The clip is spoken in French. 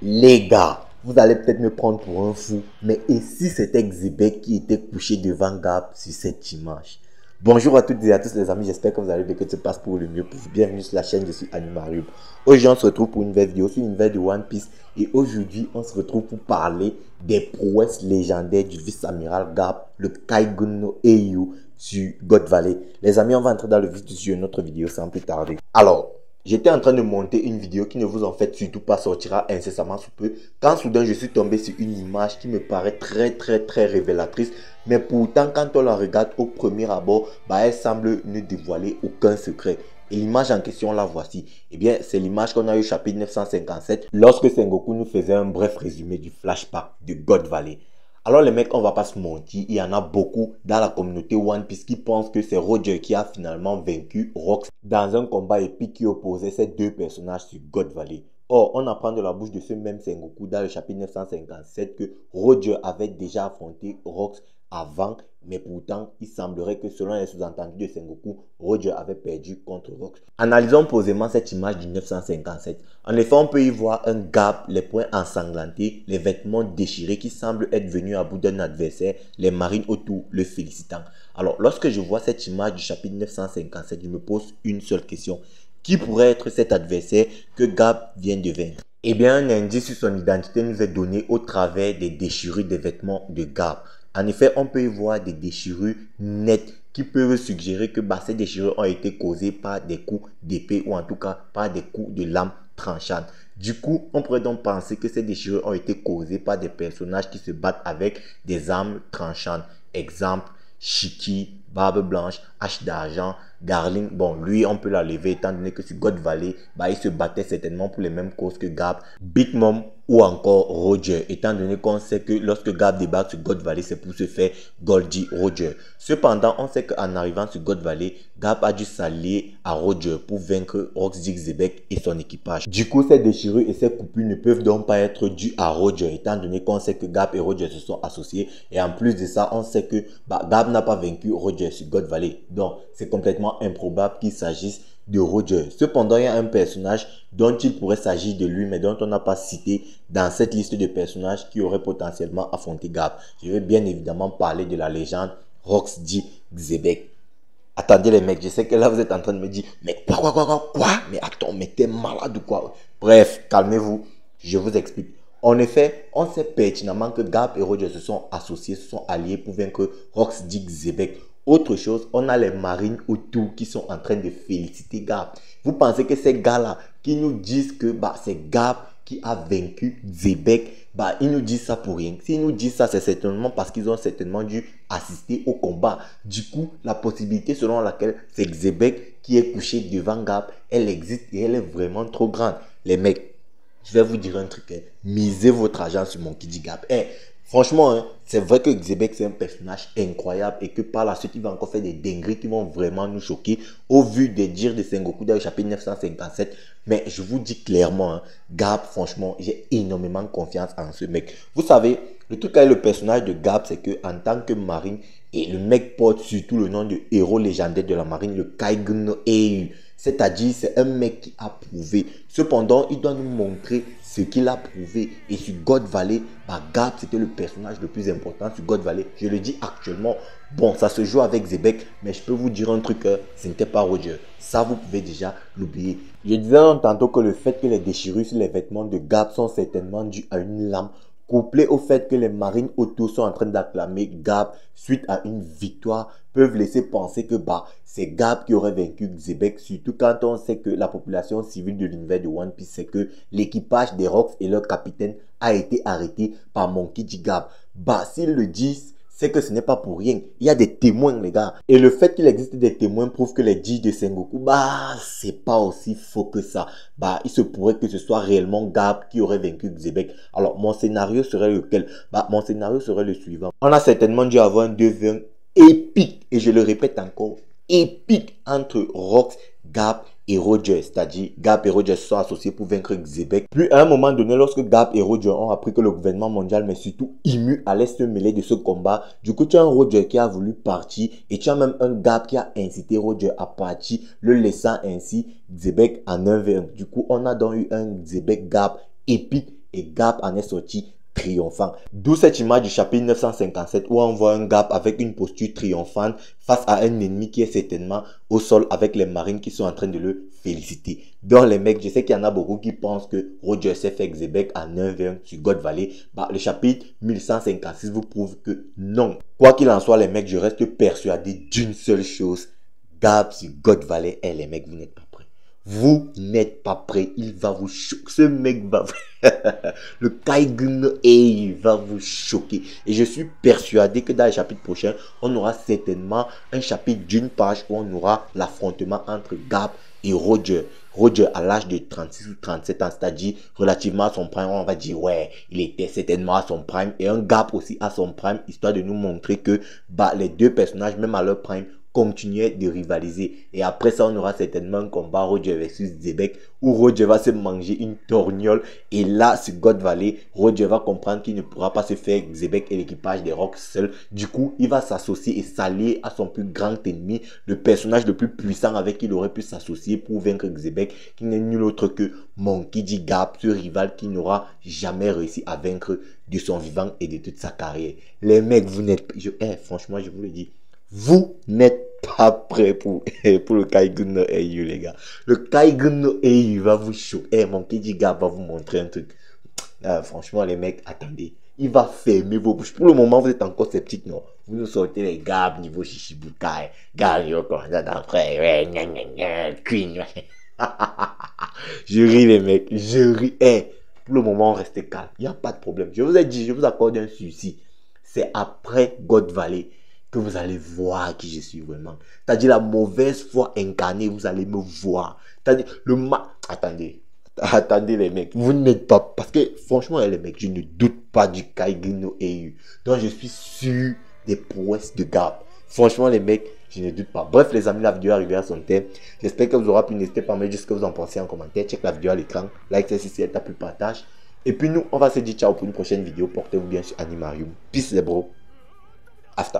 Les gars, vous allez peut-être me prendre pour un fou, mais et si c'était Xebec qui était couché devant Gap sur cette image? Bonjour à toutes et à tous les amis, j'espère que vous allez bien, que tout se passe pour le mieux pour vous. Bienvenue sur la chaîne, je suis Animarium. Aujourd'hui on se retrouve pour une nouvelle vidéo sur une nouvelle de One Piece. Et aujourd'hui on se retrouve pour parler des prouesses légendaires du vice-amiral Gap, le Kaigun no Eiyu sur God Valley. Les amis, on va entrer dans le vif du sujet de notre vidéo sans plus tarder. Alors, j'étais en train de monter une vidéo qui ne vous en fait surtout pas sortira incessamment sous peu, quand soudain je suis tombé sur une image qui me paraît très révélatrice, mais pourtant quand on la regarde au premier abord, elle semble ne dévoiler aucun secret. Et l'image en question, la voici. Eh bien, c'est l'image qu'on a eu au chapitre 957 lorsque Sengoku nous faisait un bref résumé du flashback de God Valley. Alors les mecs, on va pas se mentir, il y en a beaucoup dans la communauté One Piece qui pensent que c'est Roger qui a finalement vaincu Rox dans un combat épique qui opposait ces deux personnages sur God Valley. Or, on apprend de la bouche de ce même Sengoku dans le chapitre 957 que Roger avait déjà affronté Rox avant, mais pourtant, il semblerait que selon les sous-entendus de Sengoku, Roger avait perdu contre Rox. Analysons posément cette image du 957. En effet, on peut y voir un Gap, les poings ensanglantés, les vêtements déchirés qui semblent être venus à bout d'un adversaire, les marines autour le félicitant. Alors, lorsque je vois cette image du chapitre 957, je me pose une seule question. Qui pourrait être cet adversaire que Gap vient de vaincre? Eh bien, un indice sur son identité nous est donné au travers des déchirures des vêtements de Gap. En effet, on peut y voir des déchirures nettes qui peuvent suggérer que ces déchirures ont été causées par des coups d'épée ou en tout cas par des coups de lame tranchante. Du coup, on pourrait donc penser que ces déchirures ont été causées par des personnages qui se battent avec des armes tranchantes. Exemple, Shiki, Barbe Blanche, Hache d'Argent, Garling. Bon, lui, on peut la lever étant donné que sur God Valley, il se battait certainement pour les mêmes causes que Gap, Big Mom ou encore Roger, étant donné qu'on sait que lorsque Gap débarque sur God Valley, c'est pour se faire Goldie Roger. Cependant, on sait qu'en arrivant sur God Valley, Gap a dû s'allier à Roger pour vaincre Rox Xebec et son équipage. Du coup, ces déchirures et ces coupures ne peuvent donc pas être dues à Roger, étant donné qu'on sait que Gap et Roger se sont associés. Et en plus de ça, on sait que Gap n'a pas vaincu Roger sur God Valley. Donc, c'est complètement improbable qu'il s'agisse de Roger. Cependant, il y a un personnage dont il pourrait s'agir de lui, mais dont on n'a pas cité dans cette liste de personnages qui auraient potentiellement affronté Gap. Je vais bien évidemment parler de la légende Rox Xebec. Attendez les mecs, je sais que là vous êtes en train de me dire, mais quoi? Mais attends, mais t'es malade ou quoi? Bref, calmez-vous, je vous explique. En effet, on sait pertinemment que Gap et Roger se sont associés, se sont alliés pour vaincre Rox Xebec. Autre chose, on a les marines autour qui sont en train de féliciter Gap. Vous pensez que ces gars-là qui nous disent que c'est Gap qui a vaincu Xebec, ils nous disent ça pour rien. S'ils nous disent ça, c'est certainement parce qu'ils ont certainement dû assister au combat. Du coup, la possibilité selon laquelle c'est Xebec qui est couché devant Gap, elle existe et elle est vraiment trop grande. Les mecs, je vais vous dire un truc, misez votre argent sur mon Kid Gap. Franchement, c'est vrai que Xebec c'est un personnage incroyable et que par la suite il va encore faire des dingueries qui vont vraiment nous choquer au vu des dires de Sengoku dans le chapitre 957. Mais je vous dis clairement, Gap, franchement, j'ai énormément confiance en ce mec. Vous savez, le truc avec le personnage de Gap, c'est que en tant que marine, et le mec porte surtout le nom de héros légendaire de la marine, le Kaigun no Eiyu. C'est-à-dire, c'est un mec qui a prouvé. Cependant, il doit nous montrer ce qu'il a prouvé. Et sur God Valley, Gap, c'était le personnage le plus important sur God Valley. Je le dis actuellement. Bon, ça se joue avec Xebec, mais je peux vous dire un truc, ce n'était pas Roger. Ça, vous pouvez déjà l'oublier. Je disais tantôt que le fait que les déchirures sur les vêtements de Gap sont certainement dues à une lame, couplé au fait que les marines autour sont en train d'acclamer Gap suite à une victoire, peuvent laisser penser que c'est Gap qui aurait vaincu Xebec, surtout quand on sait que la population civile de l'univers de One Piece sait que l'équipage des Rox et leur capitaine a été arrêté par Monkey D. Gap. S'ils le disent, c'est que ce n'est pas pour rien. Il y a des témoins, les gars. Et le fait qu'il existe des témoins prouve que les dires de Sengoku, c'est pas aussi faux que ça. Il se pourrait que ce soit réellement Gap qui aurait vaincu Xebec. Alors, mon scénario serait lequel? Mon scénario serait le suivant. On a certainement dû avoir un 2v1 épique, et je le répète encore, épique entre Rox, Gap et Roger, c'est-à-dire Gap et Roger se sont associés pour vaincre Xebec. Puis à un moment donné, lorsque Gap et Roger ont appris que le gouvernement mondial, mais surtout IMU, allait se mêler de ce combat, du coup tu as un Roger qui a voulu partir et tu as même un Gap qui a incité Roger à partir, le laissant ainsi Xebec en 1v1. Du coup, on a donc eu un Xebec Gap épique et Gap en est sorti triomphant. D'où cette image du chapitre 957 où on voit un Gap avec une posture triomphante face à un ennemi qui est certainement au sol avec les marines qui sont en train de le féliciter. Donc les mecs, je sais qu'il y en a beaucoup qui pensent que Roger s'est fait Xebec en 1v1 sur God Valley. Bah, le chapitre 1156 vous prouve que non. Quoi qu'il en soit les mecs, je reste persuadé d'une seule chose. Gap sur God Valley, les mecs, vous n'êtes pas prêts. Vous n'êtes pas prêts. Il va vous choquer. Ce mec va... le Kaigun il va vous choquer. Et je suis persuadé que dans le chapitre prochain, on aura certainement un chapitre d'une page où on aura l'affrontement entre Gap et Roger. Roger à l'âge de 36 ou 37 ans, c'est-à-dire relativement à son prime, on va dire ouais, il était certainement à son prime. Et un Gap aussi à son prime, histoire de nous montrer que bah, les deux personnages, même à leur prime, continuer de rivaliser. Et après ça, on aura certainement un combat Roger versus Xebec où Roger va se manger une torgnole. Et là, sur God Valley, Roger va comprendre qu'il ne pourra pas se faire Xebec et l'équipage des Rocks seul. Du coup, il va s'associer et s'allier à son plus grand ennemi, le personnage le plus puissant avec qui il aurait pu s'associer pour vaincre Xebec, qui n'est nul autre que Monkey D. Gap, ce rival qui n'aura jamais réussi à vaincre de son vivant et de toute sa carrière. Les mecs, vous n'êtes... franchement, je vous le dis. Vous n'êtes pas prêts pour le Kaigun no Eiyu, les gars. Le Kaigun no Eiyu va vous choquer. Mon Kiji Gap va vous montrer un truc. Franchement, les mecs, attendez. Il va fermer vos bouches. Pour le moment, vous êtes encore sceptiques, non? Vous nous sortez les Gap niveau Shishibukai. Gap niveau commandant d'après. Queen. Je ris, les mecs. Je ris. Pour le moment, restez calme. Il n'y a pas de problème. Je vous ai dit, je vous accorde un sursis. C'est après God Valley que vous allez voir qui je suis vraiment. C'est-à-dire la mauvaise foi incarnée, vous allez me voir. C'est-à-dire le mal... Attendez les mecs, vous n'êtes pas... Parce que franchement les mecs, je ne doute pas du Kaigun no Eiyu. Donc je suis sûr des prouesses de Gap. Franchement les mecs, je ne doute pas. Bref les amis, la vidéo est arrivée à son terme. J'espère que vous aurez pu. N'hésitez pas à me dire ce que vous en pensez en commentaire. Check la vidéo à l'écran. Like si elle t'a plu, partage. Et puis nous, on va se dire ciao pour une prochaine vidéo. Portez-vous bien sur Animarium. Peace les bros. After.